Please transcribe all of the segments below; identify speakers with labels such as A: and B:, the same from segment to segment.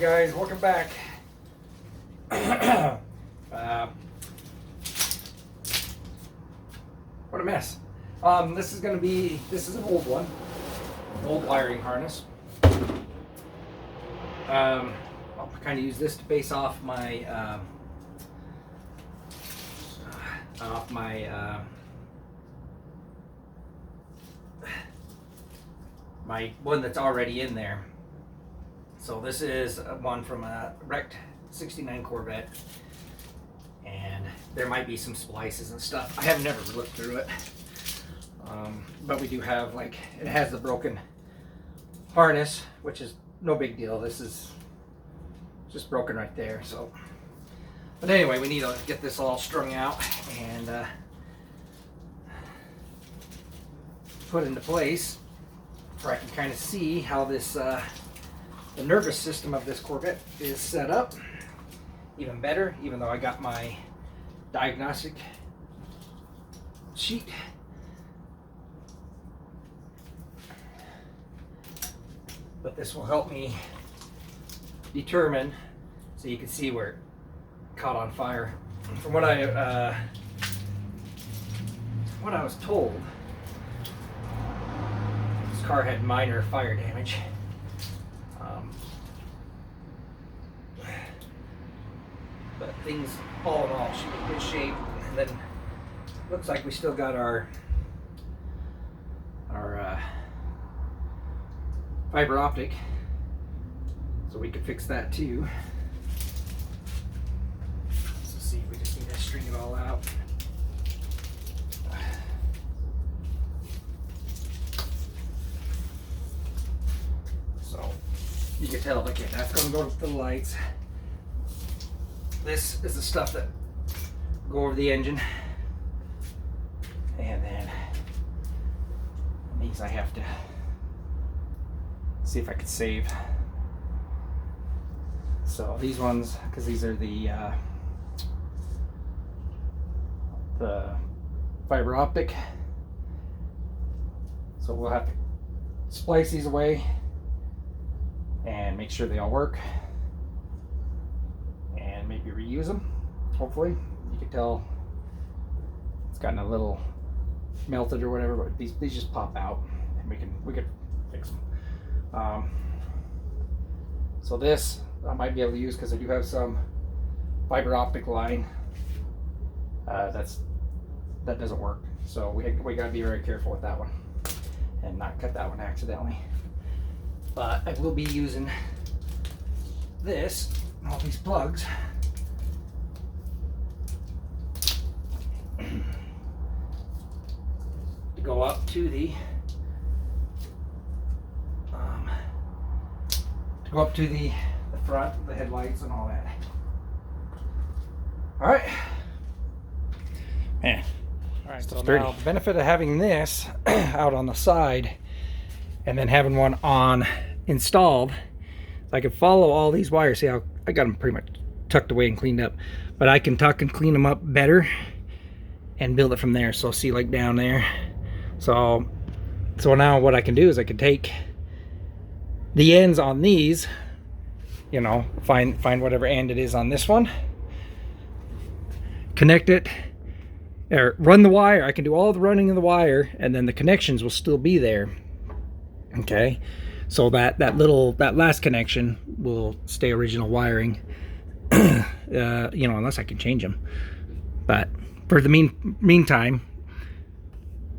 A: guys, welcome back. What a mess. This is an old one, an old wiring harness. I'll kind of use this to base off my my one that's already in there. So this is one from a wrecked '69 Corvette, and there might be some splices and stuff. I have never looked through it, but we do have, like, it has the broken harness, which is no big deal. This is just broken right there. So, but anyway, we need to get this all strung out and put into place, where I can kind of see how this the nervous system of this Corvette is set up even better, even though I got my diagnostic sheet. But this will help me determine, so you can see where it caught on fire. From what I was told, this car had minor fire damage. But things, all in all, should be in good shape. And then looks like we still got our fiber optic, so we could fix that too. So see, we just need to string it all out. So you can tell, okay, that's going to go to the lights. This is the stuff that go over the engine, and then these I have to see if I could save. So these ones, because these are the fiber optic, so we'll have to splice these away and make sure they all work. Maybe reuse them, hopefully. You can tell it's gotten a little melted or whatever, but these just pop out, and we could fix them. So this I might be able to use, because I do have some fiber optic line that doesn't work. So we gotta be very careful with that one and not cut that one accidentally. But I will be using this, all these plugs, to go up to the front, the headlights and all that. All right, man. All right, so now the benefit of having this out on the side and then having one on installed, I can follow all these wires. See how I got them pretty much tucked away and cleaned up, but I can tuck and clean them up better and build it from there. So see, like down there. So now what I can do is I can take the ends on these, you know, find whatever end it is on this one, connect it, or run the wire. I can do all the running of the wire, and then the connections will still be there. Okay, so that last connection will stay original wiring. You know, unless I can change them. But for the meantime,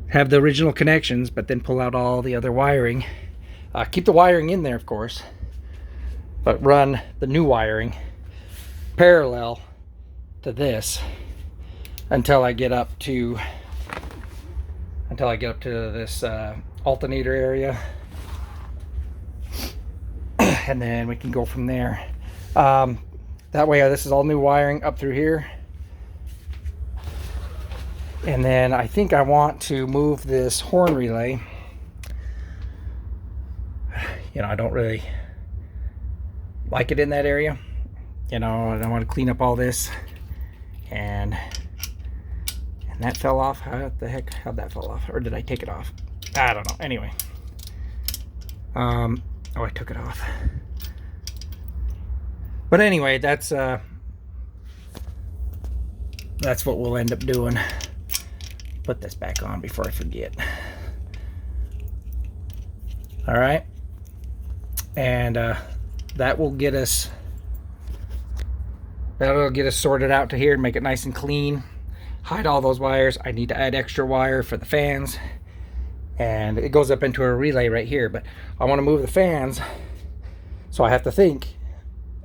A: have the original connections, but then pull out all the other wiring. Keep the wiring in there, of course, but run the new wiring parallel to this until I get up to this alternator area, and then we can go from there. That way, this is all new wiring up through here. And then I think I want to move this horn relay. You know, I don't really like it in that area. You know, and I want to clean up all this. And that fell off. How the heck, how'd that fall off? Or did I take it off? I don't know. Anyway. Oh, I took it off. But anyway, that's what we'll end up doing. Put this back on before I forget. All right, and that will get us. That'll get us sorted out to here and make it nice and clean. Hide all those wires. I need to add extra wire for the fans, and it goes up into a relay right here. But I want to move the fans, so I have to think.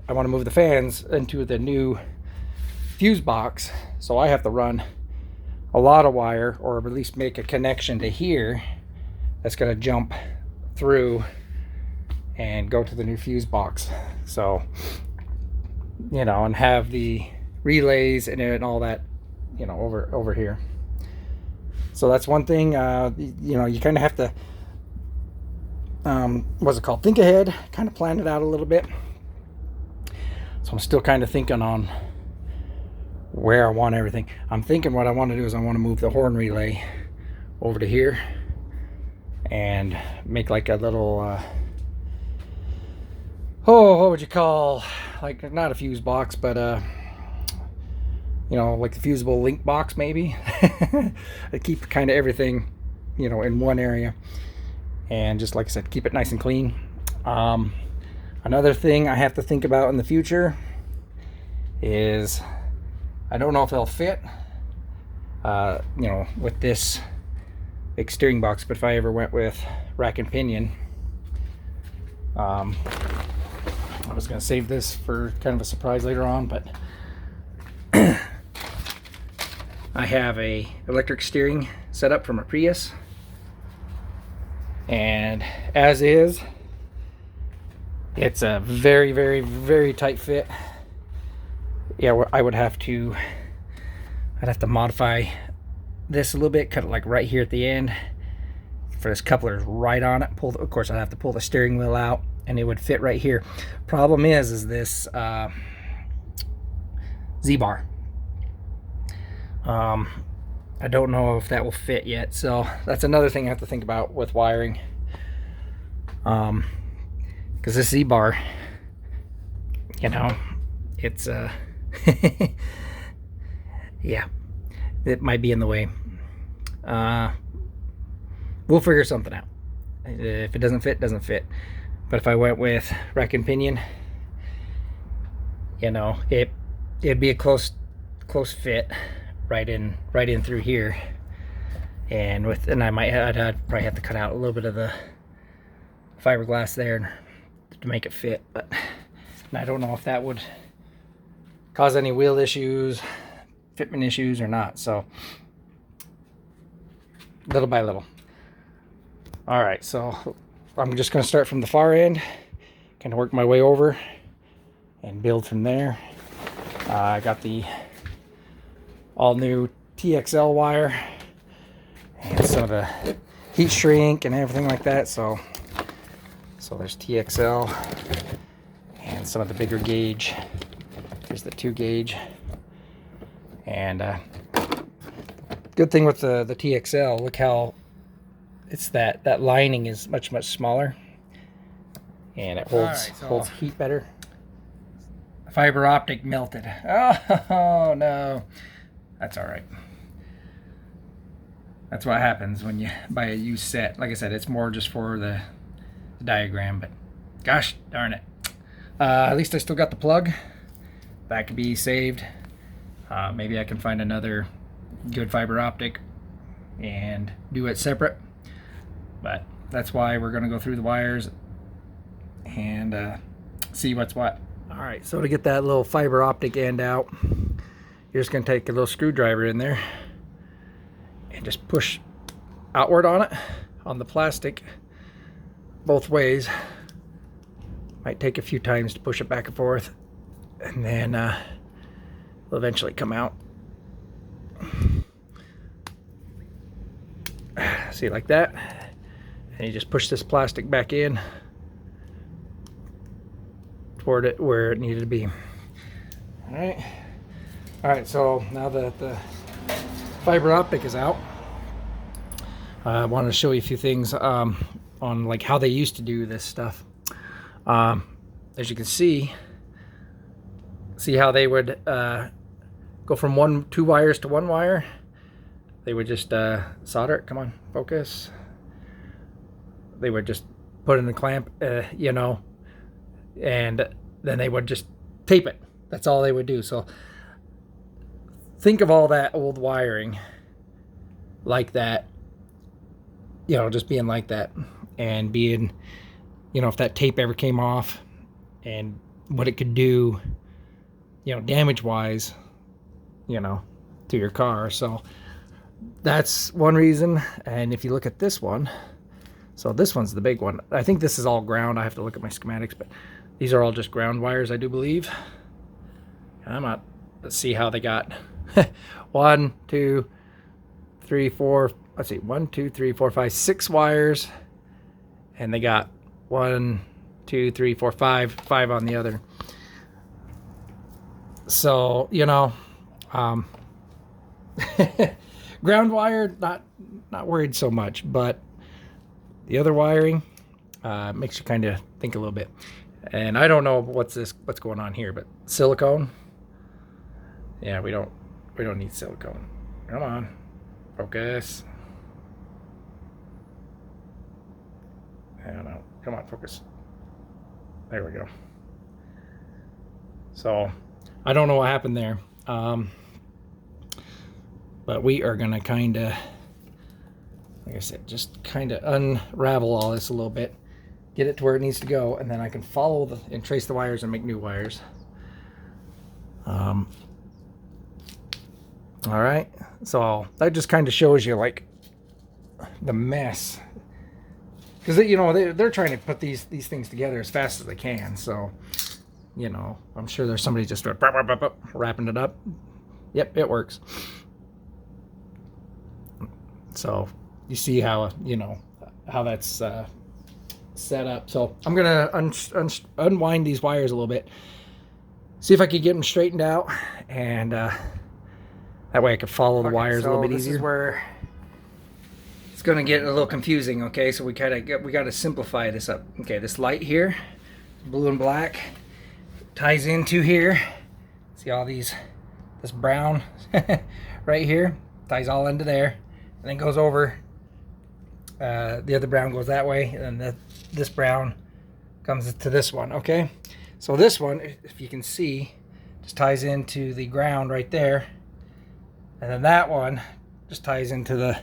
A: I want to move the fans into the new fuse box, so I have to run a lot of wire, or at least make a connection to here that's going to jump through and go to the new fuse box. So, you know, and have the relays and all that, you know, over here. So that's one thing. You know, you kind of have to what's it called, think ahead, kind of plan it out a little bit. So I'm still kind of thinking on where I want everything. I'm thinking what I want to do is I want to move the horn relay over to here and make like a little what would you call, like, not a fuse box, but you know, like the fusible link box maybe. I keep kind of everything, you know, in one area, and just like I said, keep it nice and clean. Another thing I have to think about in the future is, I don't know if they'll fit you know, with this big steering box, but if I ever went with rack and pinion, I was going to save this for kind of a surprise later on, but I have a electric steering set up from a Prius, and as is, it's a very, very, very tight fit. Yeah, I would have to, I'd have to modify this a little bit, cut it like right here at the end for this coupler right on it. Of course, I'd have to pull the steering wheel out, and it would fit right here. Problem is this Z-bar. I don't know if that will fit yet, so that's another thing I have to think about with wiring. Because this Z-bar, you know, it's yeah, it might be in the way. We'll figure something out. If it doesn't fit, doesn't fit. But if I went with rack and pinion, you know, it'd be a close fit right in through here, and I'd probably have to cut out a little bit of the fiberglass there to make it fit. But I don't know if that would cause any wheel issues, fitment issues, or not. So little by little. All right, so I'm just going to start from the far end, kind of work my way over and build from there. I got the all new TXL wire and some of the heat shrink and everything like that. So there's TXL and some of the bigger gauge. There's the 2 gauge. And good thing with the TXL, look how it's that lining is much smaller, and it holds heat better. Fiber optic melted. Oh no, that's all right. That's what happens when you buy a used set. Like I said, it's more just for the diagram, but gosh darn it. At least I still got the plug. That could be saved. Maybe I can find another good fiber optic and do it separate. But that's why we're going to go through the wires and see what's what. All right, so to get that little fiber optic end out, you're just going to take a little screwdriver in there and just push outward on it, on the plastic, both ways. Might take a few times to push it back and forth, and then it'll eventually come out. See, like that. And you just push this plastic back in toward it where it needed to be. All right, so now that the fiber optic is out, I wanted to show you a few things on like how they used to do this stuff. As you can see, see how they would go from two wires to one wire. They would just solder it. Come on, focus. They would just put in the clamp, you know, and then they would just tape it. That's all they would do. So think of all that old wiring like that, you know, just being like that, and being, you know, if that tape ever came off, and what it could do, you know, damage wise, you know, to your car. So that's one reason. And if you look at this one, so this one's the big one. I think this is all ground. I have to look at my schematics, but these are all just ground wires, I do believe. I'm not, let's see how they got 1, 2, 3, 4, let's see, 1, 2, 3, 4, 5, 6 wires, and they got 1, 2, 3, 4, 5 on the other. So, you know, ground wire, not worried so much, but the other wiring makes you kind of think a little bit. And I don't know what's going on here, but silicone, yeah, we don't need silicone. Come on, focus. I don't know. Come on, focus. There we go. So I don't know what happened there, but we are gonna kind of, like I said, just kind of unravel all this a little bit, get it to where it needs to go, and then I can follow and trace the wires and make new wires. All right, so that just kind of shows you like the mess, because you know they're trying to put these things together as fast as they can. So, you know, I'm sure there's somebody just wrapping it up. Yep, it works. So you see how, you know, how that's set up. So I'm gonna unwind these wires a little bit, see if I could get them straightened out, and that way I could follow the wires a little bit easier. This is where it's gonna get a little confusing. Okay, so we got to simplify this up. Okay, this light here, blue and black, ties into here. See all this brown right here, ties all into there, and then goes over. The other brown goes that way, and then this brown comes to this one. Okay, so this one, if you can see, just ties into the ground right there, and then that one just ties into the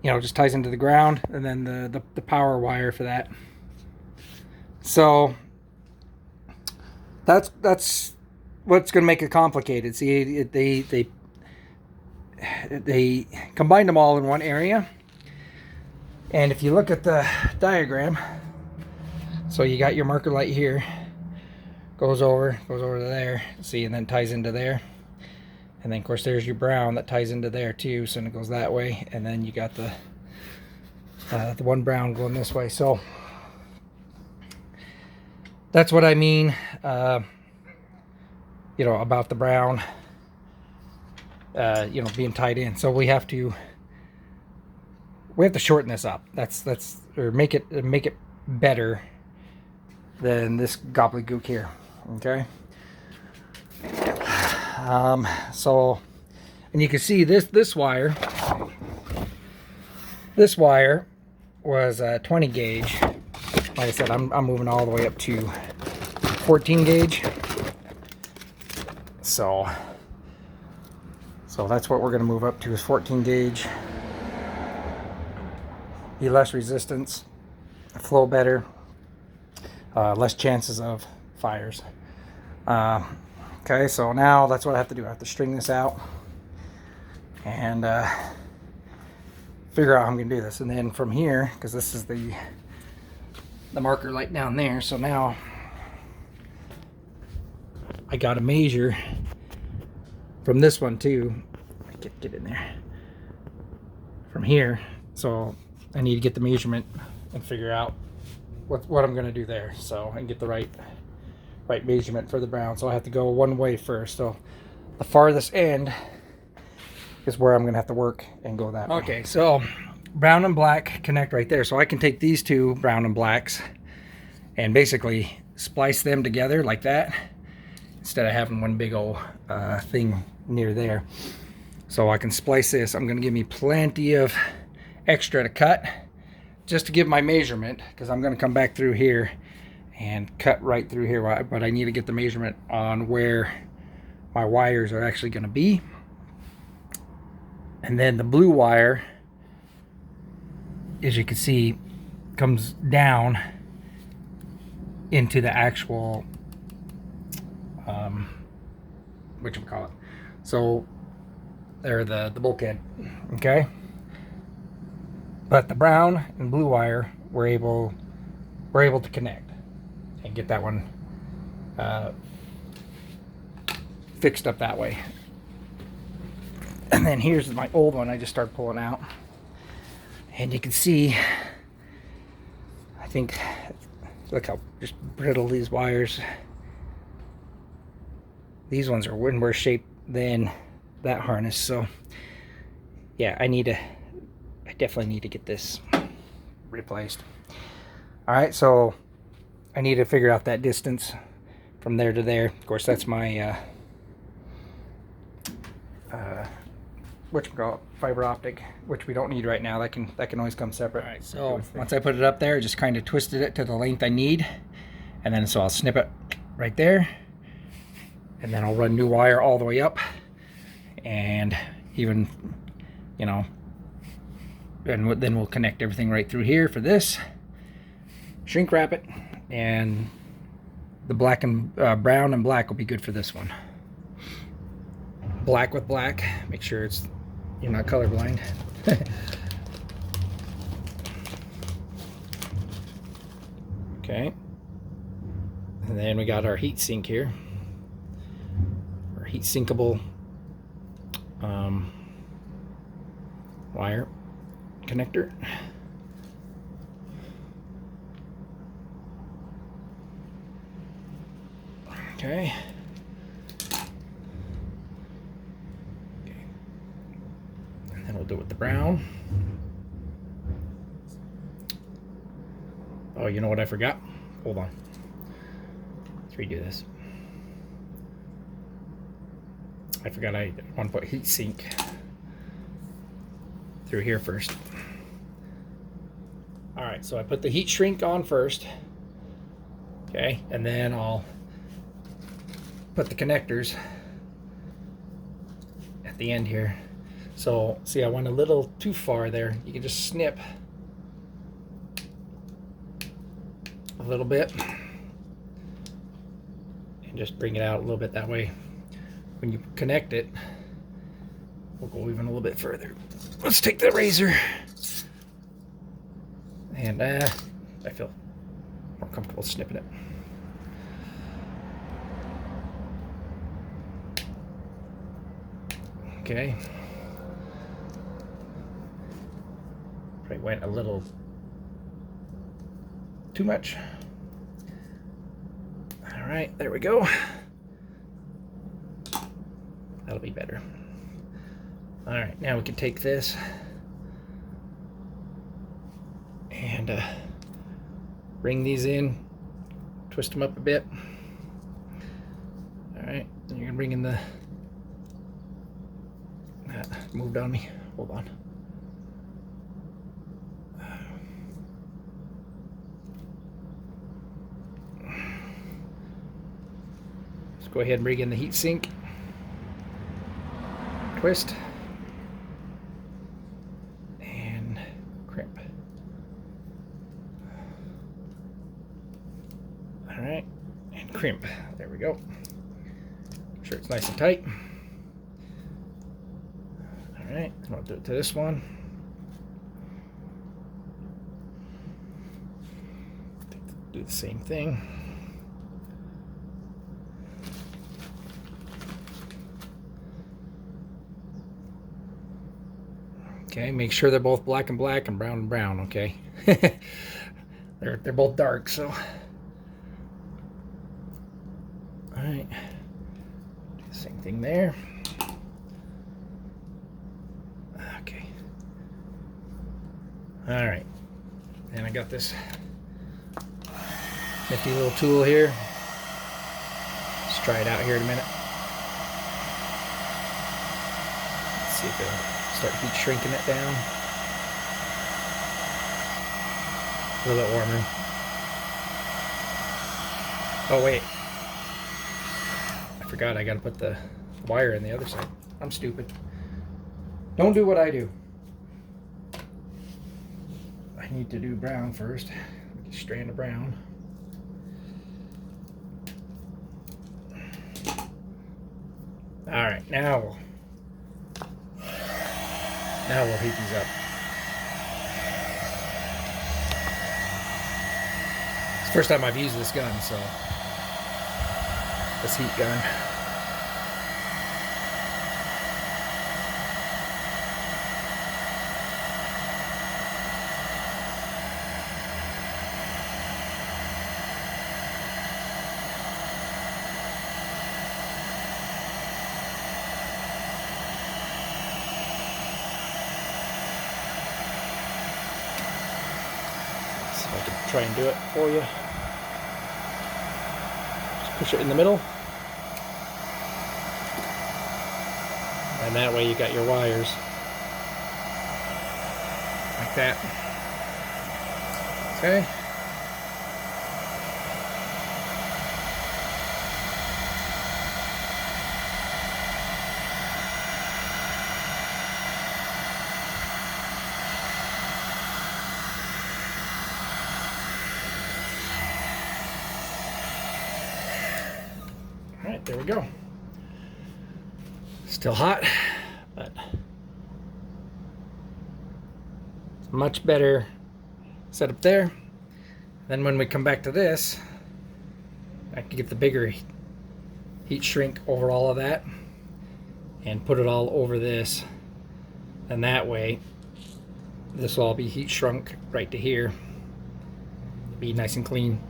A: you know, just ties into the ground, and then the power wire for that. So that's what's going to make it complicated. See, they combined them all in one area. And if you look at the diagram, so you got your marker light here, goes over to there, see, and then ties into there. And then of course there's your brown that ties into there too, so it goes that way. And then you got the one brown going this way. So that's what I mean, you know, about the brown, you know, being tied in. So we have to shorten this up. Or make it better than this gobbledygook here. Okay. So, and you can see this wire was 20 gauge. Like I said, I'm moving all the way up to 14 gauge. So that's what we're going to move up to, is 14 gauge. Be less resistance, flow better, less chances of fires. Okay, so now that's what I have to do. I have to string this out and figure out how I'm going to do this. And then from here, because this is the marker light down there, so now I got to measure from this one too. Get in there from here. So I need to get the measurement and figure out what I'm going to do there, so and get the right measurement for the brown. So I have to go one way first. So the farthest end is where I'm going to have to work and go that way. Okay, so brown and black connect right there. So I can take these two brown and blacks and basically splice them together like that instead of having one big old thing near there. So I can splice this. I'm going to give me plenty of extra to cut just to give my measurement, because I'm going to come back through here and cut right through here, but I need to get the measurement on where my wires are actually going to be. And then the blue wire, as you can see, comes down into the actual whatchamacallit. So they're the bulkhead, okay? But the brown and blue wire we're able to connect and get that one fixed up that way. And then here's my old one I just started pulling out, and you can see, I think, look how just brittle these wires. These ones are in worse shape than that harness. So yeah, I definitely need to get this replaced. All right, so I need to figure out that distance from there to there. Of course, that's my whatchamacallit, fiber optic, which we don't need right now. That can always come separate. All right, so once I put it up there, I just kind of twisted it to the length I need, and then so I'll snip it right there, and then I'll run new wire all the way up, and even, you know, and then we'll connect everything right through here for this, shrink wrap it, and the black and brown and black will be good for this one. Black with black, make sure you're not colorblind. Okay, and then we got our heat sink here, our heat sinkable wire connector. Okay. And then we'll do it with the brown. Oh, you know what I forgot? Hold on. Let's redo this. I forgot I want to put heat sink through here first. All right, so I put the heat shrink on first. Okay, and then I'll put the connectors at the end here. So see, I went a little too far there. You can just snip a little bit and just bring it out a little bit. That way when you connect it, we'll go even a little bit further. Let's take the razor, and I feel more comfortable snipping it. Okay. Probably went a little too much. All right, there we go. That'll be better. All right, now we can take this and bring these in, twist them up a bit. All right, then you're gonna bring in the, moved on me, hold on. Let's go ahead and bring in the heat sink, twist, and crimp. All right, and crimp, there we go. Make sure it's nice and tight. All right, and I'll do it to this one. Do the same thing. Okay, make sure they're both black and black and brown, okay? they're both dark, so. All right, do the same thing there. Okay. All right, and I got this Nifty little tool here. Let's try it out here in a minute. Let's see if it'll start heat shrinking it down. A little bit warmer. Oh wait, I forgot I gotta put the wire in the other side. I'm stupid. Don't do what I do. I need to do brown first. Strand of brown. All right, now we'll heat these up. It's the first time I've used this gun, so this heat gun. I can try and do it for you. Just push it in the middle. And that way you got your wires. Like that. Okay. Alright, there we go. Still hot, but it's much better setup there. Then when we come back to this, I can get the bigger heat shrink over all of that and put it all over this. And that way, this will all be heat shrunk right to here. Be nice and clean.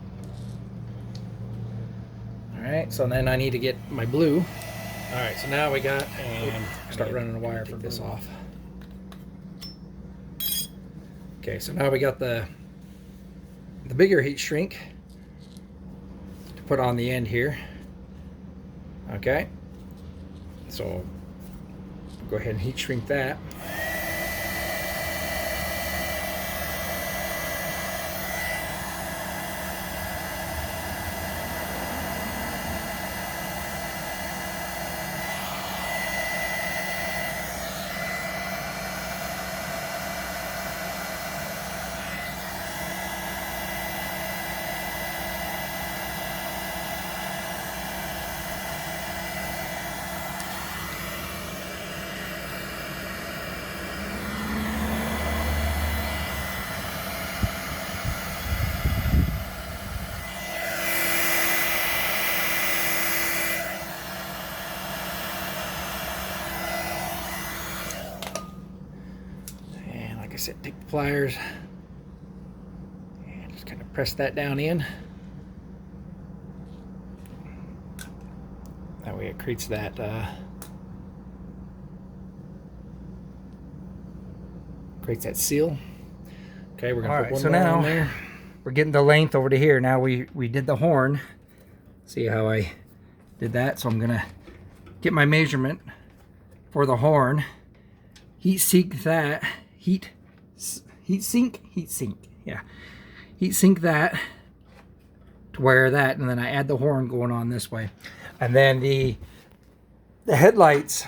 A: Alright, so then I need to get my blue. Alright, so now we got, and start running the wire from this off. Okay, so now we got the bigger heat shrink to put on the end here. Okay, so go ahead and heat shrink that. Said, take the pliers and just kind of press that down in. That way it creates that seal. Okay, we're gonna put one more in there. We're getting the length over to here. Now we did the horn. See how I did that? So I'm gonna get my measurement for the horn, heat sink that, heat sink that to wire that, and then I add the horn going on this way. And then the headlights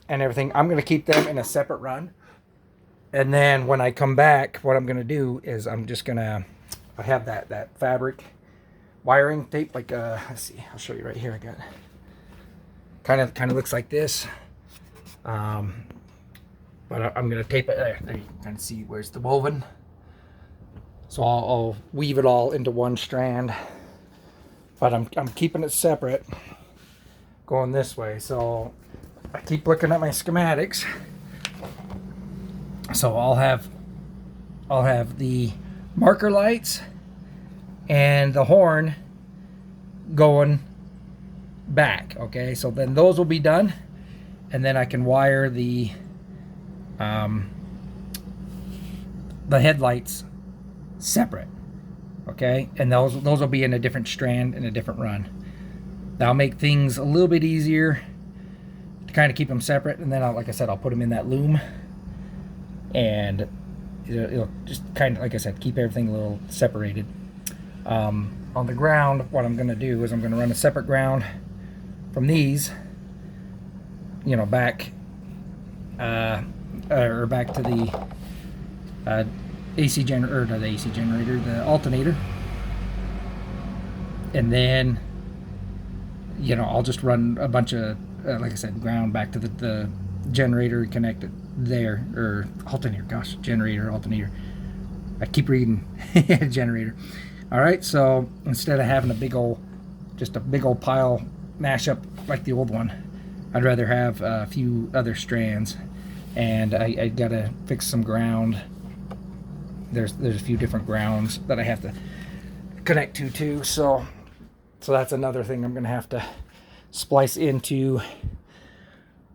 A: and everything, I'm going to keep them in a separate run. And then when I come back, what I'm going to do is I'm just going to, I have that fabric wiring tape, like let's see, I'll show you right here. I got kind of looks like this. But I'm going to tape it there. There you can kind of see where's the woven. So I'll weave it all into one strand. But I'm keeping it separate going this way. So I keep looking at my schematics. So I'll have the marker lights and the horn going back. Okay, so then those will be done. And then I can wire the headlights separate. Okay, and those will be in a different strand and a different run. That'll make things a little bit easier to kind of keep them separate, and then like I said, I'll put them in that loom, and it'll just kind of, like I said, keep everything a little separated. On the ground, what I'm going to do is I'm going to run a separate ground from these, you know, back or back to the AC generator, or not the AC generator, the alternator, and then, you know, I'll just run a bunch of like I said, ground back to the generator, connect it there, or alternator, gosh, generator, alternator, I keep reading generator. All right, so instead of having just a big old pile mash up like the old one, I'd rather have a few other strands, and I gotta fix some ground. There's a few different grounds that I have to connect to too, so that's another thing I'm gonna have to splice into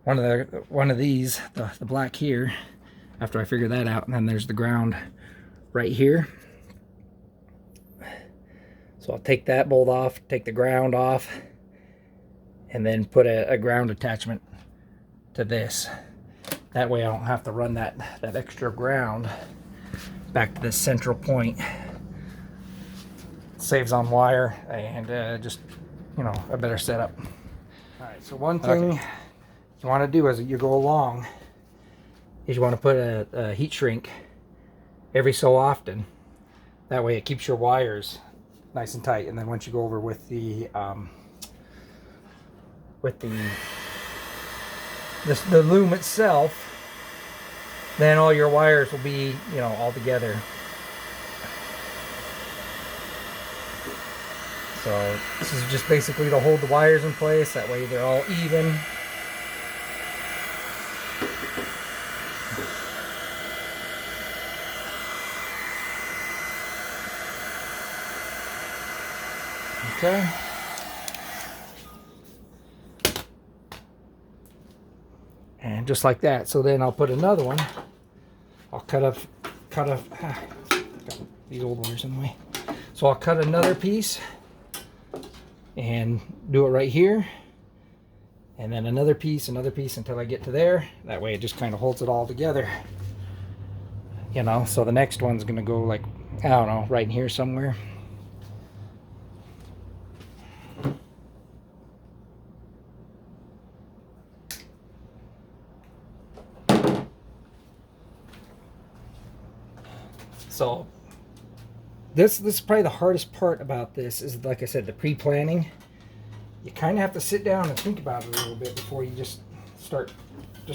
A: one of these, the black here, after I figure that out. And then there's the ground right here. So I'll take that bolt off, take the ground off, and then put a ground attachment to this. That way I don't have to run that extra ground back to this central point. Saves on wire, and just, you know, a better setup. All right, so one thing you want to do as you go along is you want to put a heat shrink every so often. That way it keeps your wires nice and tight, and then once you go over with the loom itself, then all your wires will be, you know, all together. So this is just basically to hold the wires in place, that way they're all even. Okay. And just like that. So then I'll put another one. I'll cut these old wires in the way. So I'll cut another piece and do it right here. And then another piece until I get to there. That way it just kind of holds it all together. You know, so the next one's gonna go like, I don't know, right in here somewhere. So this is probably the hardest part about this, is, like I said, the pre-planning. You kind of have to sit down and think about it a little bit before you just start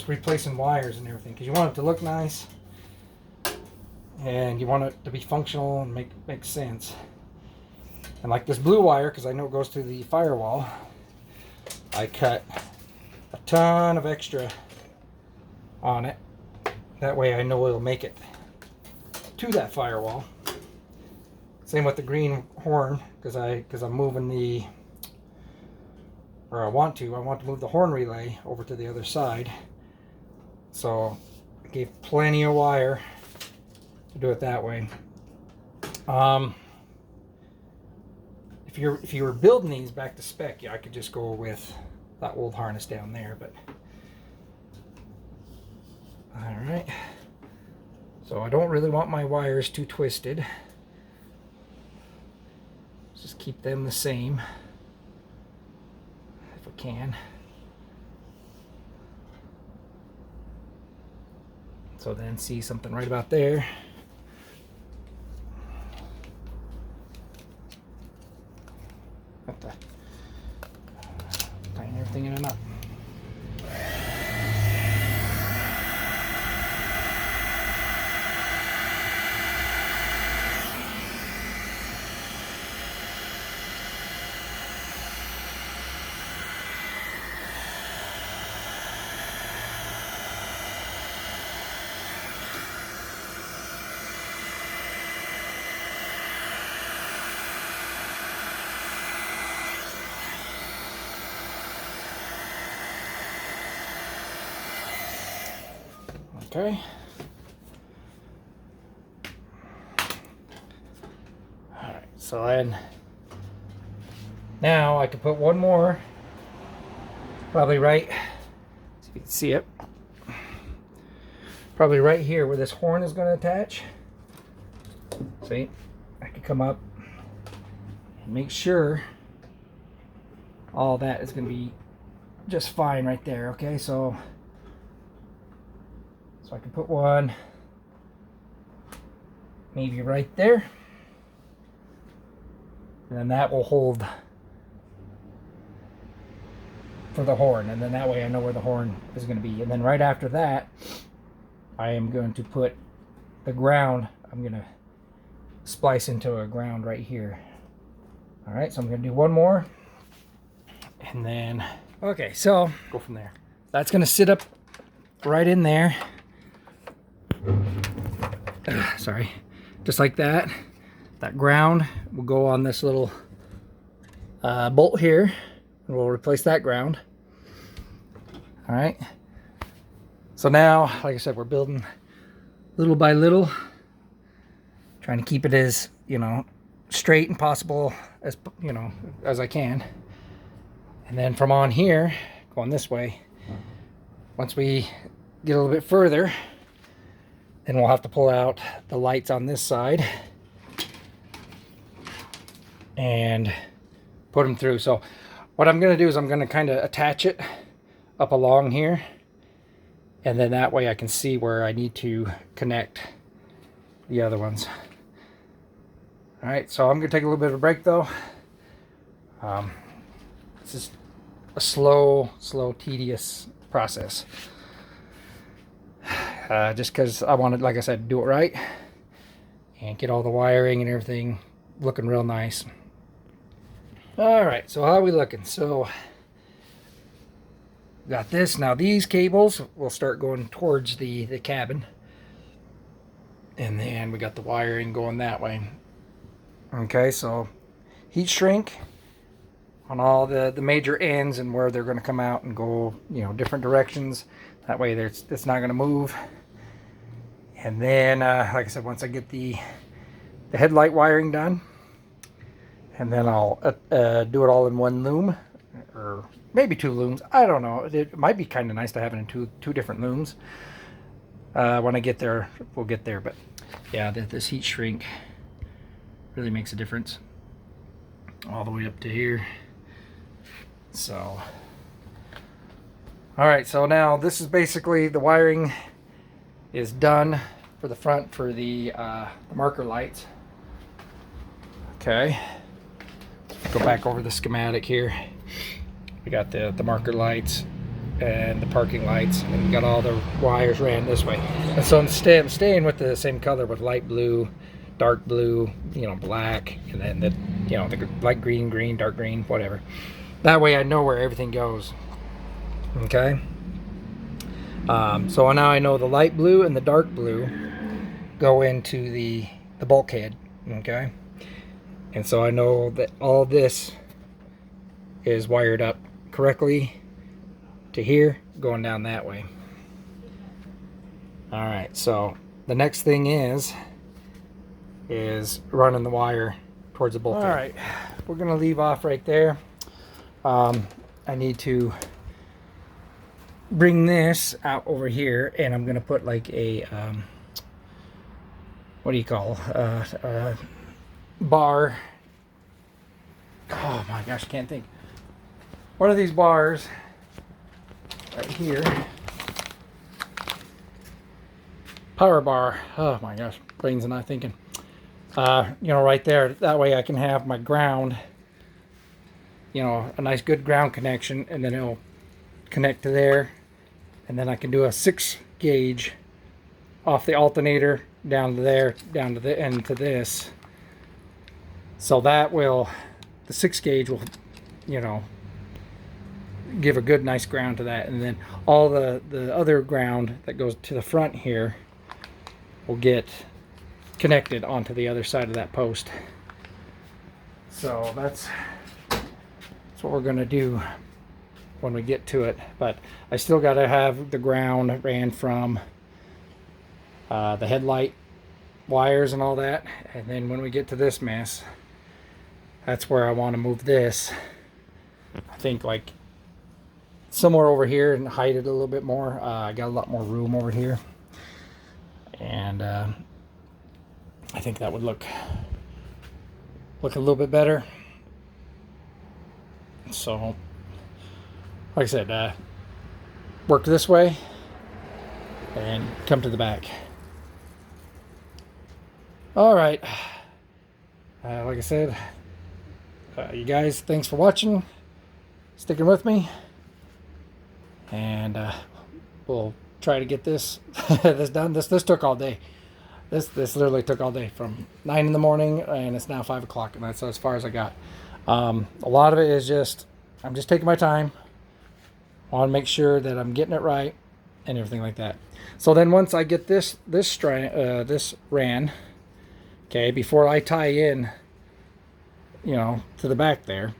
A: replacing wires and everything, because you want it to look nice and you want it to be functional and make sense. And like this blue wire, because I know it goes through the firewall, I cut a ton of extra on it. That way I know it'll make it to that firewall. Same with the green horn, because I'm moving I want to move the horn relay over to the other side. So I gave plenty of wire to do it that way. If you were building these back to spec, yeah, I could just go with that old harness down there, but all right. So I don't really want my wires too twisted. Just keep them the same if we can. So then see something right about there. Have to tighten everything in and up. Okay. All right. So then now I can put one more, probably right, so you can see it, probably right here where this horn is going to attach. See, I can come up and make sure all that is going to be just fine right there. Okay, so I can put one maybe right there, and then that will hold for the horn, and then that way I know where the horn is going to be. And then right after that, I am going to put the ground. I'm going to splice into a ground right here. All right, so I'm going to do one more, and then okay, so go from there. That's going to sit up right in there. Sorry, just like that. That ground will go on this little bolt here, and we'll replace that ground. All right, so now, like I said, we're building little by little, trying to keep it as, you know, straight and possible as, you know, as I can. And then from on here, going this way, once we get a little bit further, then we'll have to pull out the lights on this side and put them through. So what I'm going to do is I'm going to kind of attach it up along here, and then that way I can see where I need to connect the other ones. All right, so I'm going to take a little bit of a break though. This is a slow, tedious process. Just because I wanted, like I said, to do it right and get all the wiring and everything looking real nice. All right, so how are we looking? So got this. Now these cables will start going towards the cabin, and then we got the wiring going that way. Okay, so heat shrink on all the major ends and where they're going to come out and go, you know, different directions. That way it's not going to move. And then like I said, once I get the headlight wiring done, and then I'll do it all in one loom, or maybe two looms. I don't know. It might be kind of nice to have it in two different looms. When I get there, we'll get there. But yeah, this heat shrink really makes a difference all the way up to here. So all right, so now this is basically the wiring is done for the front for the marker lights. Okay, go back over the schematic here. We got the marker lights and the parking lights, and we got all the wires ran this way. And so I'm staying with the same color, with light blue, dark blue, you know, black, and then the, you know, the light green, dark green, whatever. That way I know where everything goes. Okay. So now I know the light blue and the dark blue go into the bulkhead. Okay. And so I know that all this is wired up correctly to here, going down that way. All right, so the next thing is running the wire towards the bulkhead. All right, we're gonna leave off right there. I need to bring this out over here, and I'm gonna put like a what do you call bar. Oh my gosh, I can't think. One of these bars right here, power bar. Oh my gosh, brain's not thinking. You know, right there. That way I can have my ground, you know, a nice good ground connection, and then it'll connect to there, and then I can do a 6 gauge off the alternator down to there, down to the end to this. So that will, the 6 gauge will, you know, give a good nice ground to that, and then all the other ground that goes to the front here will get connected onto the other side of that post. So that's what we're gonna do when we get to it. But I still got to have the ground ran from the headlight wires and all that, and then when we get to this mess, that's where I want to move this. I think like somewhere over here and height it a little bit more. I got a lot more room over here, and I think that would look a little bit better. So like I said, work this way and come to the back. All right, like I said, you guys, thanks for watching, sticking with me, and we'll try to get this this done. This took all day. This literally took all day, from 9 in the morning, and it's now 5 o'clock, and that's as far as I got. A lot of it is just, I'm just taking my time. I want to make sure that I'm getting it right and everything like that. So then once I get this ran, okay, before I tie in, you know, to the back there,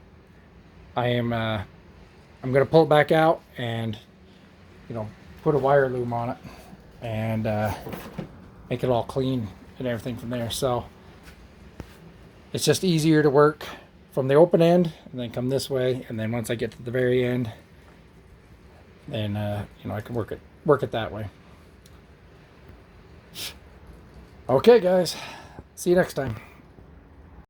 A: I'm gonna pull it back out and, you know, put a wire loom on it and make it all clean and everything from there. So it's just easier to work from the open end and then come this way, and then once I get to the very end, then you know, I can work it that way. Okay guys, see you next time.